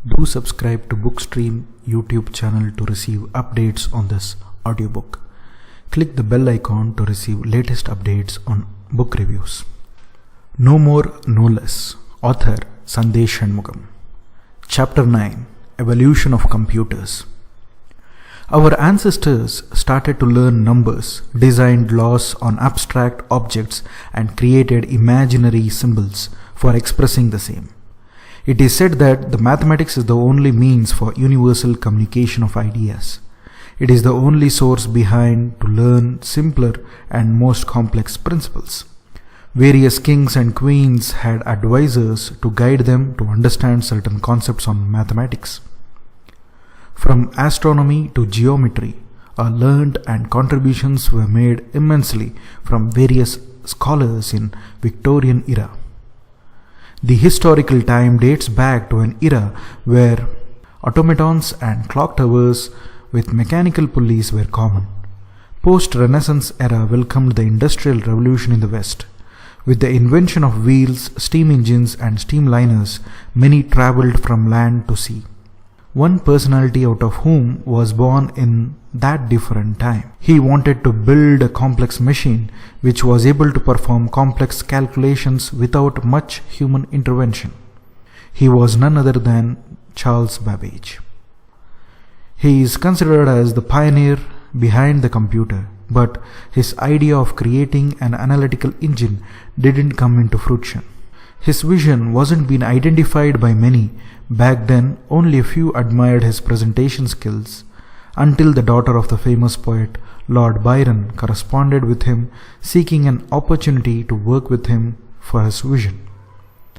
Do subscribe to Bookstream YouTube channel to receive updates on this audiobook. Click the bell icon to receive latest updates on book reviews. No More, No Less. Author Sandesh Shanmugam. Chapter 9. Evolution of Computers. Our ancestors started to learn numbers, designed laws on abstract objects, and created imaginary symbols for expressing the same. It is said that the mathematics is the only means for universal communication of ideas. It is the only source behind to learn simpler and most complex principles. Various kings and queens had advisors to guide them to understand certain concepts on mathematics. From astronomy to geometry are learned, and contributions were made immensely from various scholars in Victorian era. The historical time dates back to an era where automatons and clock towers with mechanical pulleys were common. Post-Renaissance era welcomed the Industrial Revolution in the West. With the invention of wheels, steam engines and steamliners, many travelled from land to sea. One personality out of whom was born in that different time. He wanted to build a complex machine which was able to perform complex calculations without much human intervention. He was none other than Charles Babbage. He is considered as the pioneer behind the computer, but his idea of creating an analytical engine didn't come into fruition. His vision wasn't being identified by many. Back then, only a few admired his presentation skills, until the daughter of the famous poet Lord Byron corresponded with him, seeking an opportunity to work with him for his vision.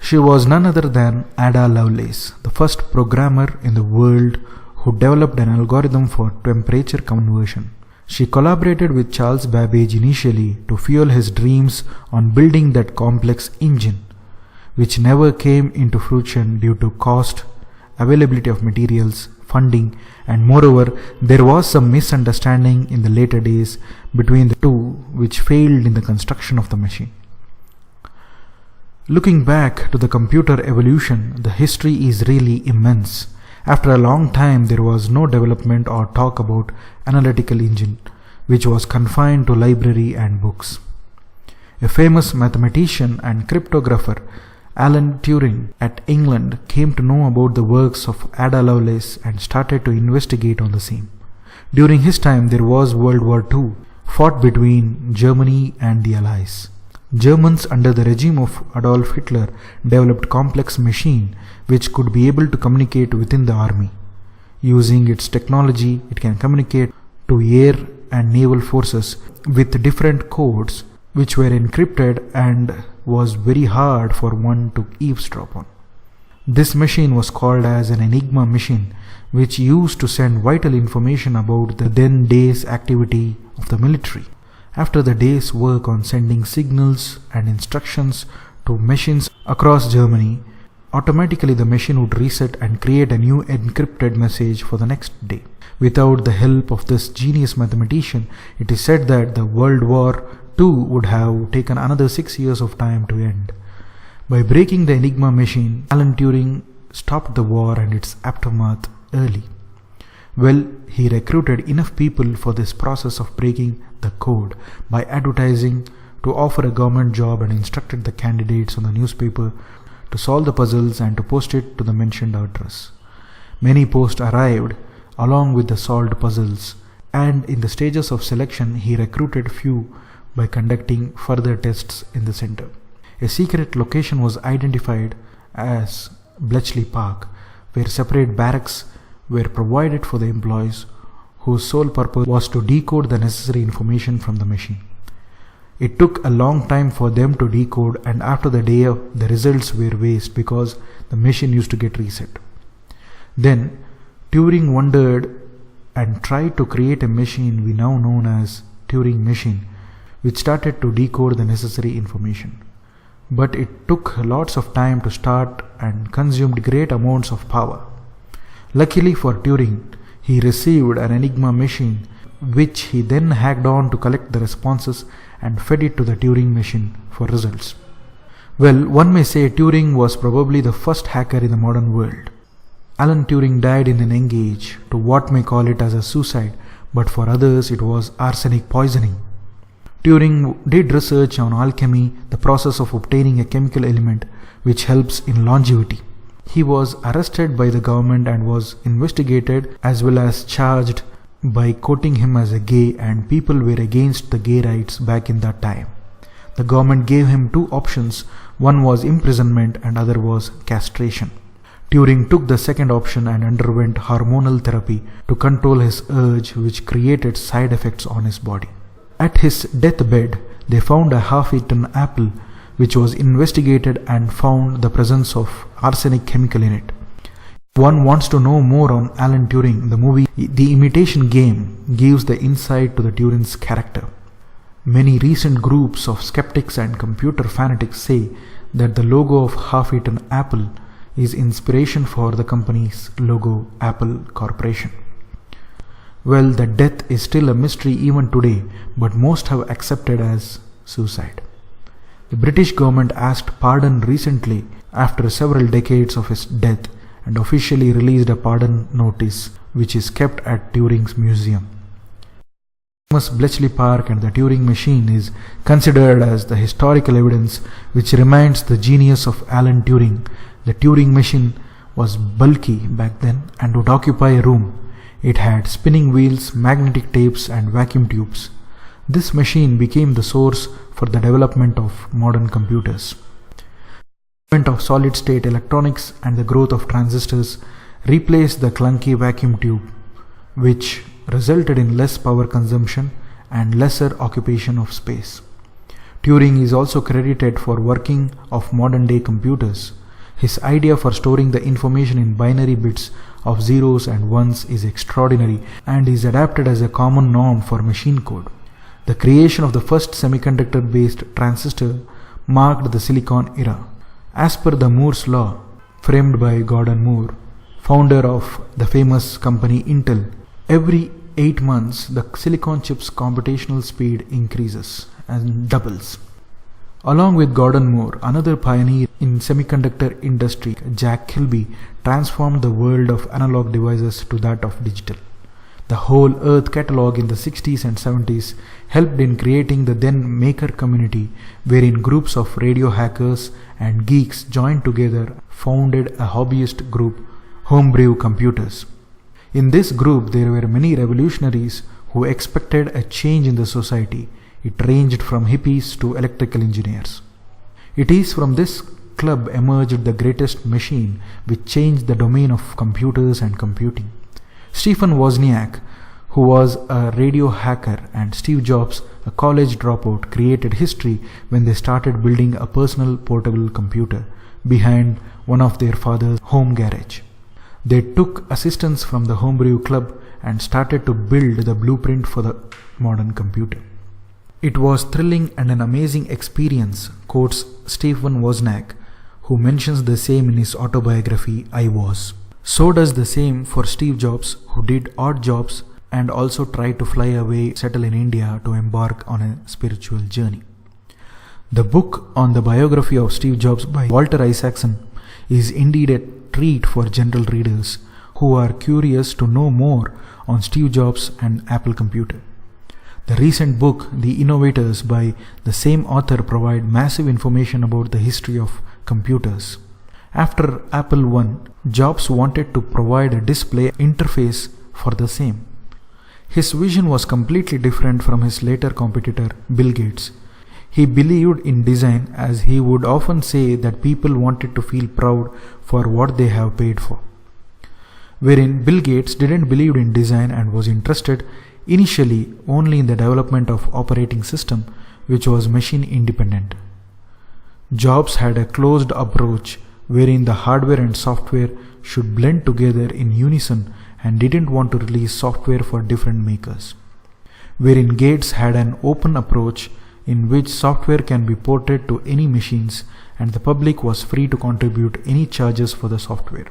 She was none other than Ada Lovelace, the first programmer in the world who developed an algorithm for temperature conversion. She collaborated with Charles Babbage initially to fuel his dreams on building that complex engine, which never came into fruition due to cost, availability of materials, funding, and moreover, there was some misunderstanding in the later days between the two, which failed in the construction of the machine. Looking back to the computer evolution, the history is really immense. After a long time, there was no development or talk about analytical engine, which was confined to library and books. A famous mathematician and cryptographer, Alan Turing at England, came to know about the works of Ada Lovelace and started to investigate on the same. During his time, there was World War II, fought between Germany and the Allies. Germans under the regime of Adolf Hitler developed complex machine which could be able to communicate within the army. Using its technology, it can communicate to air and naval forces with different codes which were encrypted and was very hard for one to eavesdrop on. This machine was called as an Enigma Machine, which used to send vital information about the then day's activity of the military. After the day's work on sending signals and instructions to machines across Germany, automatically the machine would reset and create a new encrypted message for the next day. Without the help of this genius mathematician, it is said that the World War II would have taken another 6 years of time to end. By breaking the Enigma Machine, Alan Turing stopped the war and its aftermath early. Well, he recruited enough people for this process of breaking the code by advertising to offer a government job, and instructed the candidates on the newspaper to solve the puzzles and to post it to the mentioned address. Many posts arrived along with the solved puzzles, and in the stages of selection he recruited few by conducting further tests in the center. A secret location was identified as Bletchley Park, where separate barracks were provided for the employees whose sole purpose was to decode the necessary information from the machine. It took a long time for them to decode, and after the day the results were waste because the machine used to get reset. Then Turing wondered and tried to create a machine we now know as Turing machine, which started to decode the necessary information. But it took lots of time to start and consumed great amounts of power. Luckily for Turing, he received an Enigma machine which he then hacked on to collect the responses and fed it to the Turing machine for results. Well, one may say Turing was probably the first hacker in the modern world. Alan Turing died in an young age to what may call it as a suicide, but for others it was arsenic poisoning. Turing did research on alchemy, the process of obtaining a chemical element which helps in longevity. He was arrested by the government and was investigated as well as charged by quoting him as a gay, and people were against the gay rights back in that time. The government gave him two options, one was imprisonment and other was castration. Turing took the second option and underwent hormonal therapy to control his urge, which created side effects on his body. At his deathbed, they found a half-eaten apple which was investigated and found the presence of arsenic chemical in it. If one wants to know more on Alan Turing, the movie The Imitation Game gives the insight to the Turing's character. Many recent groups of skeptics and computer fanatics say that the logo of half-eaten apple is inspiration for the company's logo, Apple Corporation. Well, the death is still a mystery even today, but most have accepted as suicide. The British government asked pardon recently after several decades of his death and officially released a pardon notice which is kept at Turing's museum. Famous Bletchley Park and the Turing Machine is considered as the historical evidence which reminds the genius of Alan Turing. The Turing Machine was bulky back then and would occupy a room. It had spinning wheels, magnetic tapes and vacuum tubes. This machine became the source for the development of modern computers. The development of solid-state electronics and the growth of transistors replaced the clunky vacuum tube, which resulted in less power consumption and lesser occupation of space. Turing is also credited for working of modern-day computers. His idea for storing the information in binary bits of zeros and ones is extraordinary and is adapted as a common norm for machine code. The creation of the first semiconductor-based transistor marked the Silicon era. As per the Moore's law, framed by Gordon Moore, founder of the famous company Intel, every 8 months the silicon chip's computational speed increases and doubles. Along with Gordon Moore, another pioneer in semiconductor industry, Jack Kilby, transformed the world of analog devices to that of digital. The whole Earth catalog in the 60s and 70s helped in creating the then maker community, wherein groups of radio hackers and geeks joined together, founded a hobbyist group, Homebrew Computers. In this group there were many revolutionaries who expected a change in the society. It ranged from hippies to electrical engineers. It is from this club emerged the greatest machine which changed the domain of computers and computing. Stephen Wozniak, who was a radio hacker, and Steve Jobs, a college dropout, created history when they started building a personal portable computer behind one of their father's home garage. They took assistance from the Homebrew Club and started to build the blueprint for the modern computer. It was thrilling and an amazing experience, quotes Stephen Wozniak, who mentions the same in his autobiography, I Was. So does the same for Steve Jobs, who did odd jobs and also tried to fly away, settle in India to embark on a spiritual journey. The book on the biography of Steve Jobs by Walter Isaacson is indeed a treat for general readers who are curious to know more on Steve Jobs and Apple Computer. The recent book, The Innovators, by the same author provide massive information about the history of computers. After Apple won, Jobs wanted to provide a display interface for the same. His vision was completely different from his later competitor, Bill Gates. He believed in design, as he would often say that people wanted to feel proud for what they have paid for. Wherein Bill Gates didn't believe in design and was interested initially only in the development of operating system, which was machine independent. Jobs had a closed approach wherein the hardware and software should blend together in unison and didn't want to release software for different makers. Wherein Gates had an open approach in which software can be ported to any machines and the public was free to contribute any charges for the software.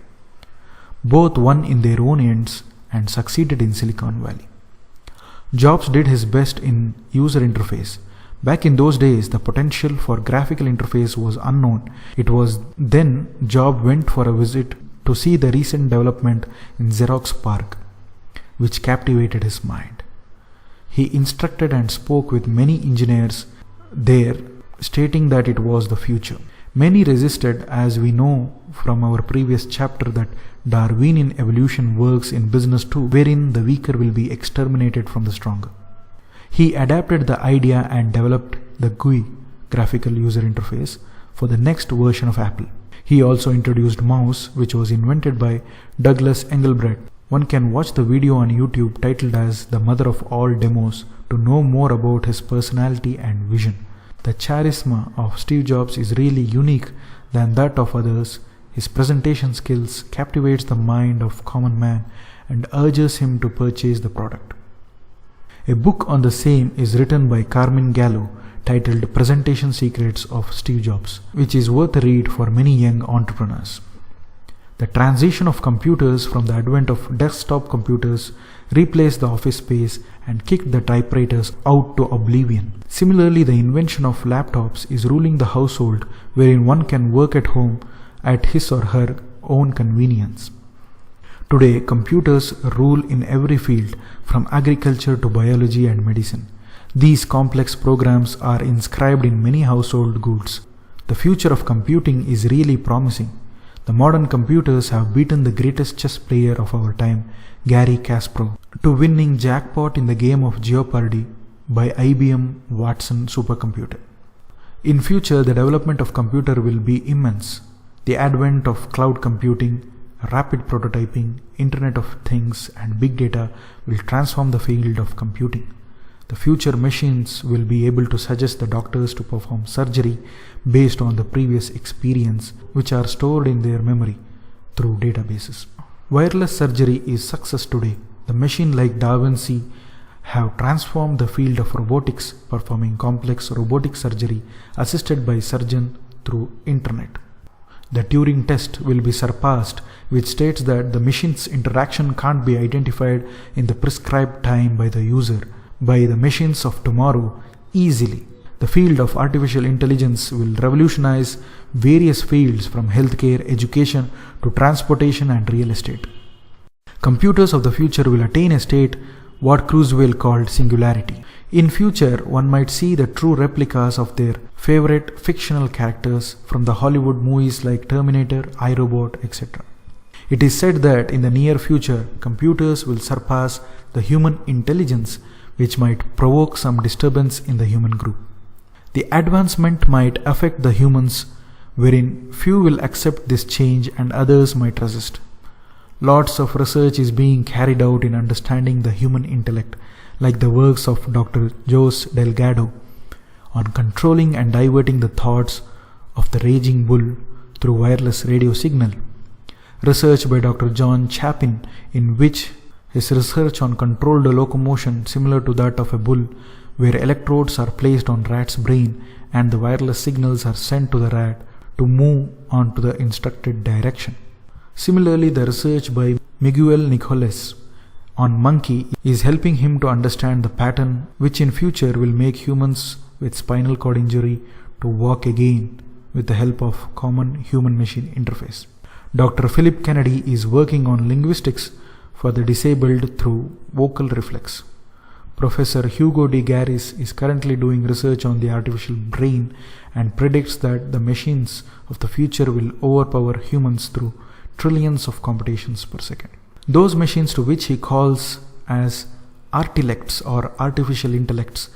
Both won in their own ends and succeeded in Silicon Valley. Jobs did his best in user interface. Back in those days, the potential for graphical interface was unknown. It was then Jobs went for a visit to see the recent development in Xerox PARC, which captivated his mind. He instructed and spoke with many engineers there, stating that it was the future. Many resisted, as we know from our previous chapter that Darwinian evolution works in business too, wherein the weaker will be exterminated from the stronger. He adapted the idea and developed the GUI, graphical user interface, for the next version of Apple. He also introduced mouse, which was invented by Douglas Engelbart. One can watch the video on YouTube titled as The Mother of All Demos to know more about his personality and vision. The charisma of Steve Jobs is really unique than that of others. His presentation skills captivates the mind of common man and urges him to purchase the product. A book on the same is written by Carmine Gallo titled Presentation Secrets of Steve Jobs, which is worth a read for many young entrepreneurs. The transition of computers from the advent of desktop computers replaced the office space and kicked the typewriters out to oblivion. Similarly, the invention of laptops is ruling the household, wherein one can work at home at his or her own convenience. Today, computers rule in every field, from agriculture to biology and medicine. These complex programs are inscribed in many household goods. The future of computing is really promising. The modern computers have beaten the greatest chess player of our time, Garry Kasparov, to winning jackpot in the game of Jeopardy by IBM Watson supercomputer. In future, the development of computer will be immense. The advent of cloud computing, rapid prototyping, Internet of Things and big data will transform the field of computing. The future machines will be able to suggest the doctors to perform surgery based on the previous experience, which are stored in their memory through databases. Wireless surgery is success today. The machine like Da Vinci have transformed the field of robotics, performing complex robotic surgery assisted by surgeon through internet. The Turing test will be surpassed, which states that the machine's interaction can't be identified in the prescribed time by the user, by the machines of tomorrow easily. The field of artificial intelligence will revolutionize various fields from healthcare, education to transportation and real estate. Computers of the future will attain a state what Kurzweil called singularity. In future, one might see the true replicas of their favorite fictional characters from the Hollywood movies like Terminator, iRobot, etc. It is said that in the near future, computers will surpass the human intelligence, which might provoke some disturbance in the human group. The advancement might affect the humans, wherein few will accept this change and others might resist. Lots of research is being carried out in understanding the human intellect, like the works of Dr. Jose Delgado on controlling and diverting the thoughts of the raging bull through wireless radio signal. Research by Dr. John Chapin, in which his research on controlled locomotion similar to that of a bull, where electrodes are placed on rat's brain and the wireless signals are sent to the rat to move on to the instructed direction. Similarly, the research by Miguel Nicoles on monkey is helping him to understand the pattern which in future will make humans with spinal cord injury to walk again with the help of common human-machine interface. Dr. Philip Kennedy is working on linguistics for the disabled through vocal reflex. Professor Hugo de Garis is currently doing research on the artificial brain and predicts that the machines of the future will overpower humans through trillions of computations per second. Those machines, to which he calls as artilects or artificial intellects,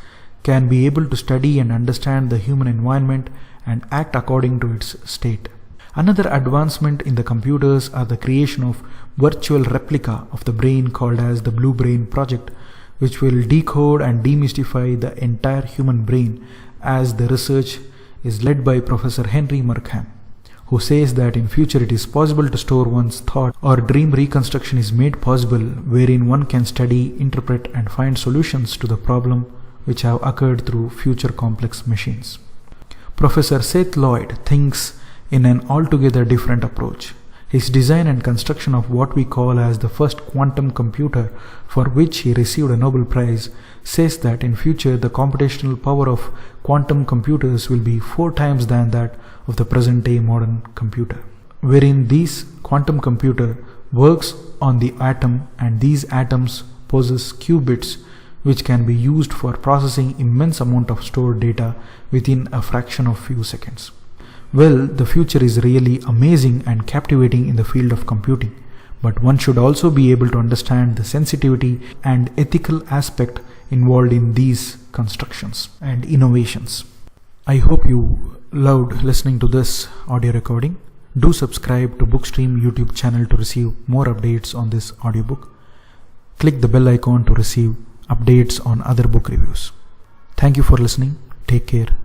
can be able to study and understand the human environment and act according to its state. Another advancement in the computers are the creation of virtual replica of the brain called as the Blue Brain Project, which will decode and demystify the entire human brain, as the research is led by Professor Henry Markham, who says that in future it is possible to store one's thought, or dream reconstruction is made possible, wherein one can study, interpret and find solutions to the problem which have occurred through future complex machines. Professor Seth Lloyd thinks in an altogether different approach. His design and construction of what we call as the first quantum computer, for which he received a Nobel Prize, says that in future the computational power of quantum computers will be 4 times than that of the present day modern computer. wherein this quantum computer works on the atom, and these atoms possess qubits which can be used for processing immense amount of stored data within a fraction of few seconds. Well, the future is really amazing and captivating in the field of computing, but one should also be able to understand the sensitivity and ethical aspect involved in these constructions and innovations. I hope you loved listening to this audio recording. Do subscribe to Bookstream YouTube channel to receive more updates on this audiobook. Click the bell icon to receive updates on other book reviews. Thank you for listening. Take care.